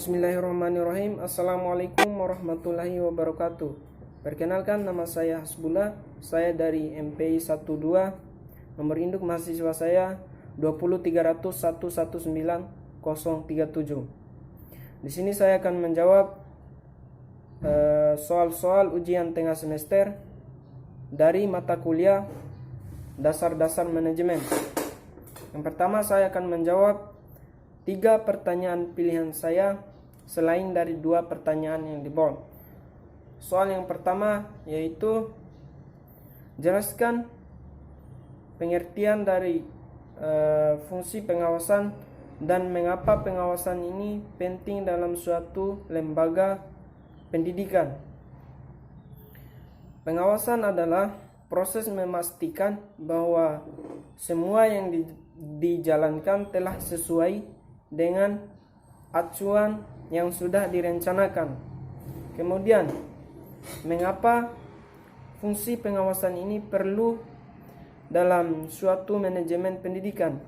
Bismillahirrahmanirrahim. Assalamualaikum warahmatullahi wabarakatuh. Perkenalkan, nama saya Hasbullah. Saya dari MPI 12. Nomor induk mahasiswa saya 20300119037. Di sini saya akan menjawab soal-soal ujian tengah semester dari mata kuliah dasar-dasar manajemen. Yang pertama, saya akan menjawab 3 pertanyaan pilihan saya selain dari 2 pertanyaan yang di bold. Soal yang pertama yaitu jelaskan pengertian dari fungsi pengawasan dan mengapa pengawasan ini penting dalam suatu lembaga pendidikan. Pengawasan adalah proses memastikan bahwa semua yang dijalankan telah sesuai dengan acuan yang sudah direncanakan. Kemudian, mengapa fungsi pengawasan ini perlu dalam suatu manajemen pendidikan?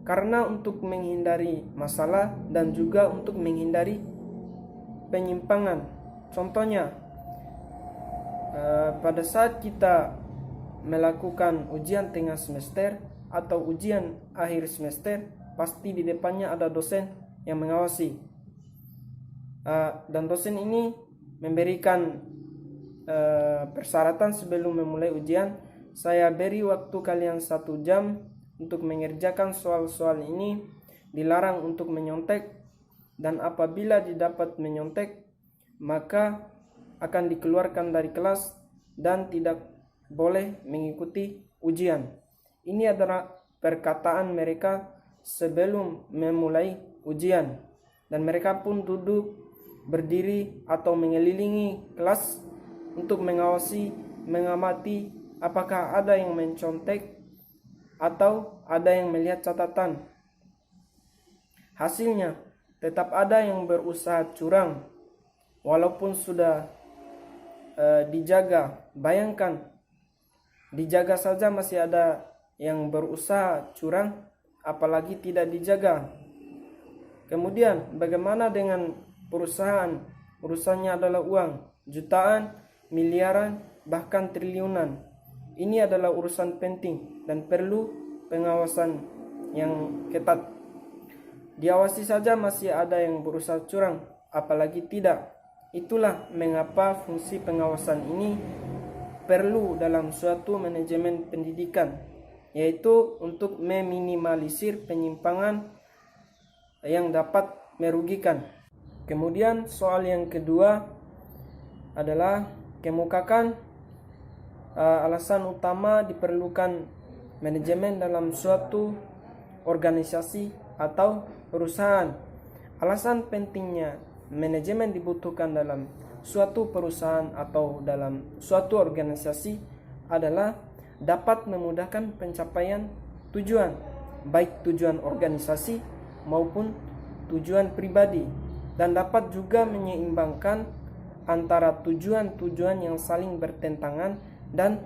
Karena untuk menghindari masalah dan juga untuk menghindari penyimpangan. Contohnya, pada saat kita melakukan ujian tengah semester atau ujian akhir semester, pasti di depannya ada dosen yang mengawasi, dan dosen ini memberikan persyaratan sebelum memulai ujian. Saya beri waktu kalian 1 jam untuk mengerjakan soal-soal ini. Dilarang untuk menyontek, dan apabila didapat menyontek maka akan dikeluarkan dari kelas dan tidak boleh mengikuti ujian. Ini adalah perkataan mereka sebelum memulai ujian, dan mereka pun duduk, berdiri atau mengelilingi kelas untuk mengawasi, mengamati apakah ada yang mencontek atau ada yang melihat catatan. Hasilnya tetap ada yang berusaha curang walaupun sudah dijaga. Bayangkan, dijaga saja masih ada yang berusaha curang, apalagi tidak dijaga. Kemudian bagaimana dengan perusahaan? Urusannya adalah uang, jutaan, miliaran, bahkan triliunan. Ini adalah urusan penting dan perlu pengawasan yang ketat. Diawasi saja masih ada yang berusaha curang, apalagi tidak. Itulah mengapa fungsi pengawasan ini perlu dalam suatu manajemen pendidikan, yaitu untuk meminimalisir penyimpangan yang dapat merugikan. Kemudian soal yang kedua adalah kemukakan alasan utama diperlukan manajemen dalam suatu organisasi atau perusahaan. Alasan pentingnya manajemen dibutuhkan dalam suatu perusahaan atau dalam suatu organisasi adalah dapat memudahkan pencapaian tujuan, baik tujuan organisasi maupun tujuan pribadi, dan dapat juga menyeimbangkan antara tujuan-tujuan yang saling bertentangan dan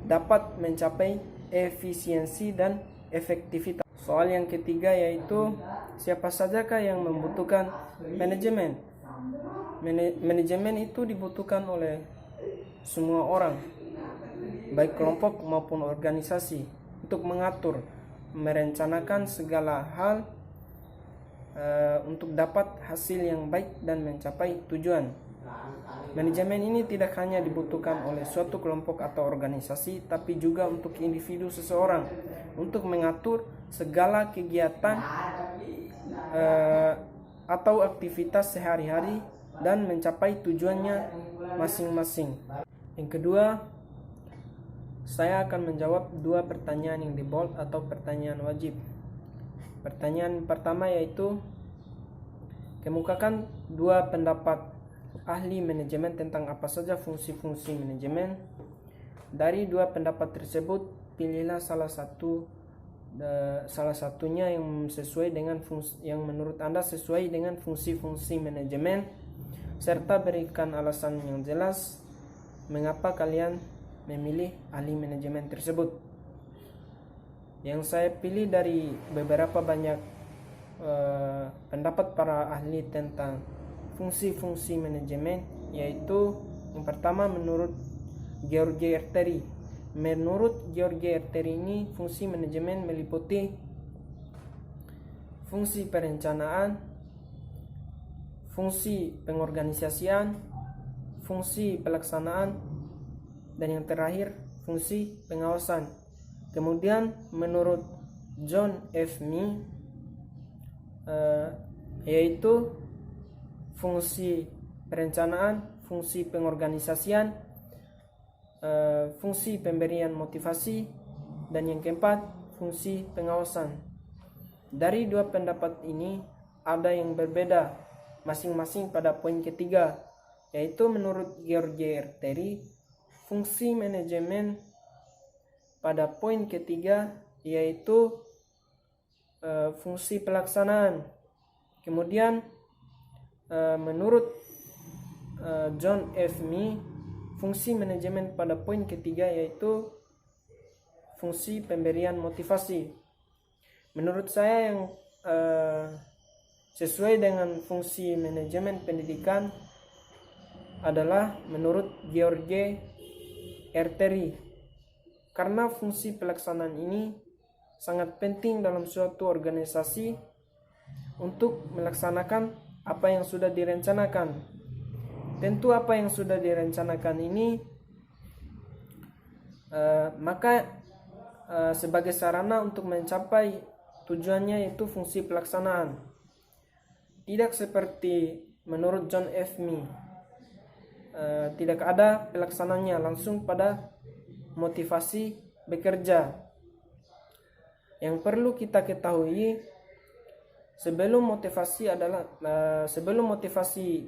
dapat mencapai efisiensi dan efektivitas. Soal yang ketiga yaitu siapa sajakah yang membutuhkan manajemen? Manajemen itu dibutuhkan oleh semua orang, baik kelompok maupun organisasi, untuk mengatur, merencanakan segala hal untuk dapat hasil yang baik dan mencapai tujuan. Manajemen ini tidak hanya dibutuhkan oleh suatu kelompok atau organisasi, tapi juga untuk individu seseorang untuk mengatur segala kegiatan atau aktivitas sehari-hari dan mencapai tujuannya masing-masing. Yang kedua, saya akan menjawab 2 pertanyaan yang di bold atau pertanyaan wajib. Pertanyaan pertama yaitu kemukakan 2 pendapat ahli manajemen tentang apa saja fungsi-fungsi manajemen. Dari 2 pendapat tersebut, pilihlah salah satunya yang sesuai dengan yang menurut Anda sesuai dengan fungsi-fungsi manajemen, serta berikan alasan yang jelas mengapa kalian memilih ahli manajemen tersebut. Yang saya pilih dari beberapa banyak pendapat para ahli tentang fungsi-fungsi manajemen, yaitu yang pertama menurut George Erteri. Menurut George Erteri ini fungsi manajemen meliputi fungsi perencanaan, fungsi pengorganisasian, fungsi pelaksanaan, dan yang terakhir fungsi pengawasan. Kemudian menurut John F. Mee yaitu fungsi perencanaan, fungsi pengorganisasian, fungsi pemberian motivasi, dan yang keempat fungsi pengawasan. Dari dua pendapat ini ada yang berbeda masing-masing pada poin ketiga, yaitu menurut George Erteri fungsi manajemen pada poin ketiga yaitu fungsi pelaksanaan. Kemudian menurut John F. Mee fungsi manajemen pada poin ketiga yaitu fungsi pemberian motivasi. Menurut saya yang sesuai dengan fungsi manajemen pendidikan adalah menurut George Erteri, karena fungsi pelaksanaan ini sangat penting dalam suatu organisasi untuk melaksanakan apa yang sudah direncanakan. Tentu apa yang sudah direncanakan ini sebagai sarana untuk mencapai tujuannya, yaitu fungsi pelaksanaan. Tidak seperti menurut John F. Mee, tidak ada pelaksananya, langsung pada motivasi bekerja. Yang perlu kita ketahui sebelum motivasi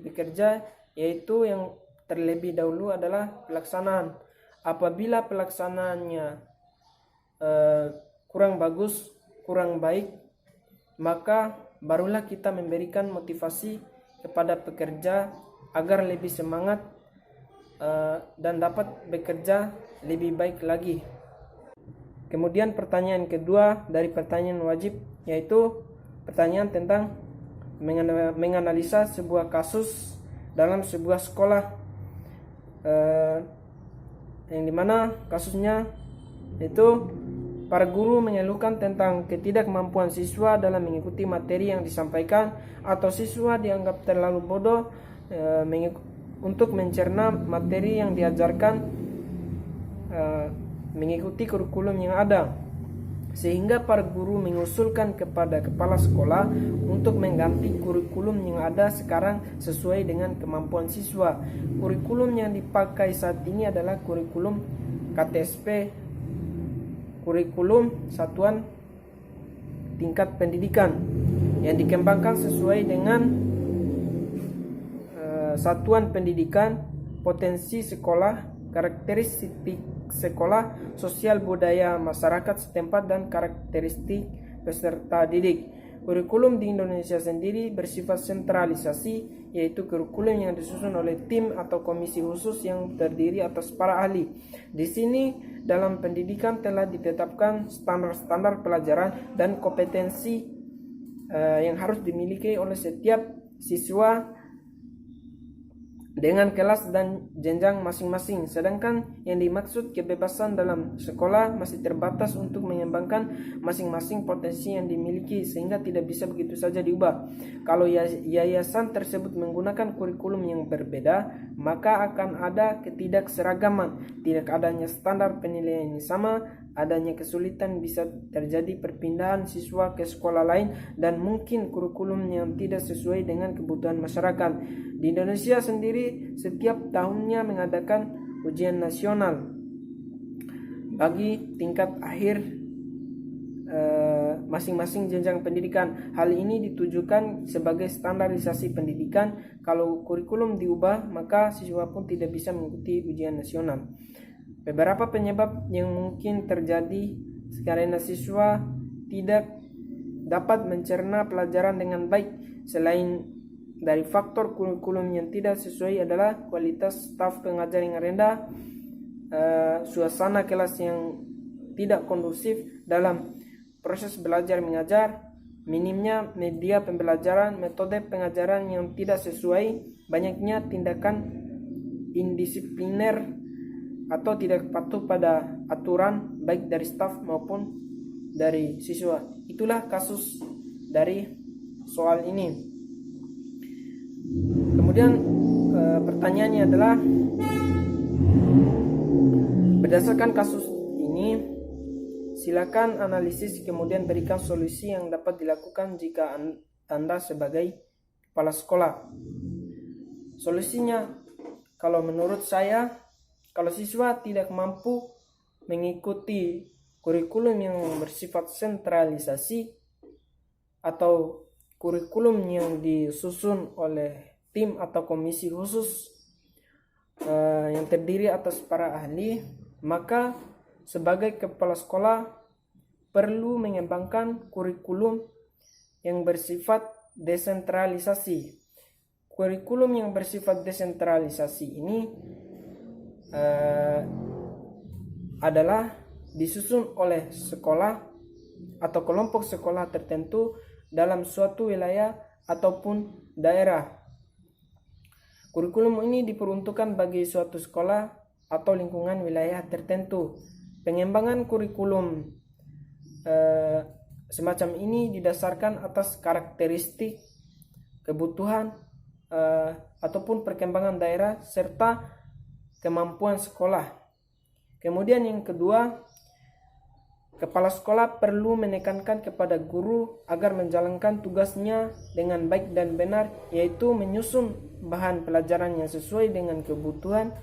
bekerja, yaitu yang terlebih dahulu adalah pelaksanaan. Apabila pelaksanaannya kurang bagus, kurang baik, maka barulah kita memberikan motivasi kepada pekerja agar lebih semangat dan dapat bekerja lebih baik lagi. Kemudian pertanyaan kedua dari pertanyaan wajib, yaitu pertanyaan tentang menganalisa sebuah kasus dalam sebuah sekolah, yang dimana kasusnya itu para guru mengeluhkan tentang ketidakmampuan siswa dalam mengikuti materi yang disampaikan, atau siswa dianggap terlalu bodoh untuk mencerna materi yang diajarkan mengikuti kurikulum yang ada, sehingga para guru mengusulkan kepada kepala sekolah untuk mengganti kurikulum yang ada sekarang sesuai dengan kemampuan siswa. Kurikulum yang dipakai saat ini adalah kurikulum KTSP, kurikulum satuan tingkat pendidikan, yang dikembangkan sesuai dengan satuan pendidikan, potensi sekolah, karakteristik sekolah, sosial budaya masyarakat setempat, dan karakteristik peserta didik. Kurikulum di Indonesia sendiri bersifat sentralisasi, yaitu kurikulum yang disusun oleh tim atau komisi khusus yang terdiri atas para ahli. Di sini dalam pendidikan telah ditetapkan standar-standar pelajaran dan kompetensi yang harus dimiliki oleh setiap siswa dengan kelas dan jenjang masing-masing. Sedangkan yang dimaksud kebebasan dalam sekolah masih terbatas untuk mengembangkan masing-masing potensi yang dimiliki, sehingga tidak bisa begitu saja diubah. Kalau yayasan tersebut menggunakan kurikulum yang berbeda, maka akan ada ketidakseragaman, tidak adanya standar penilaian yang sama, adanya kesulitan, bisa terjadi perpindahan siswa ke sekolah lain, dan mungkin kurikulum yang tidak sesuai dengan kebutuhan masyarakat. Di Indonesia sendiri setiap tahunnya mengadakan ujian nasional bagi tingkat akhir masing-masing jenjang pendidikan. Hal ini ditujukan sebagai standarisasi pendidikan. Kalau kurikulum diubah, maka siswa pun tidak bisa mengikuti ujian nasional. Beberapa penyebab yang mungkin terjadi karena siswa tidak dapat mencerna pelajaran dengan baik selain dari faktor kurikulum yang tidak sesuai adalah kualitas staf pengajar yang rendah, suasana kelas yang tidak kondusif dalam proses belajar mengajar, minimnya media pembelajaran, metode pengajaran yang tidak sesuai, banyaknya tindakan indisipliner atau tidak patuh pada aturan baik dari staf maupun dari siswa. Itulah kasus dari soal ini. Kemudian pertanyaannya adalah, berdasarkan kasus ini, silakan analisis kemudian berikan solusi yang dapat dilakukan jika Anda sebagai kepala sekolah. Solusinya, kalau menurut saya, kalau siswa tidak mampu mengikuti kurikulum yang bersifat sentralisasi atau kurikulum yang disusun oleh tim atau komisi khusus yang terdiri atas para ahli, maka sebagai kepala sekolah perlu mengembangkan kurikulum yang bersifat desentralisasi. Kurikulum yang bersifat desentralisasi ini adalah disusun oleh sekolah atau kelompok sekolah tertentu dalam suatu wilayah ataupun daerah. Kurikulum ini diperuntukkan bagi suatu sekolah atau lingkungan wilayah tertentu. Pengembangan kurikulum semacam ini didasarkan atas karakteristik, kebutuhan, ataupun perkembangan daerah serta kemampuan sekolah. Kemudian yang kedua, kepala sekolah perlu menekankan kepada guru agar menjalankan tugasnya dengan baik dan benar, yaitu menyusun bahan pelajaran yang sesuai dengan kebutuhan,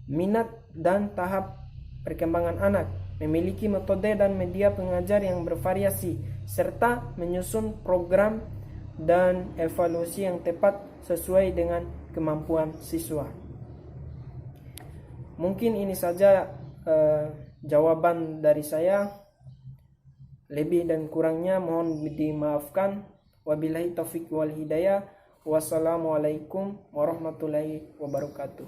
minat, dan tahap perkembangan anak, memiliki metode dan media pengajar yang bervariasi, serta menyusun program dan evaluasi yang tepat sesuai dengan kemampuan siswa. Mungkin ini saja jawaban dari saya. Lebih dan kurangnya mohon dimaafkan. Wabillahi taufiq wal hidayah. Wassalamualaikum warahmatullahi wabarakatuh.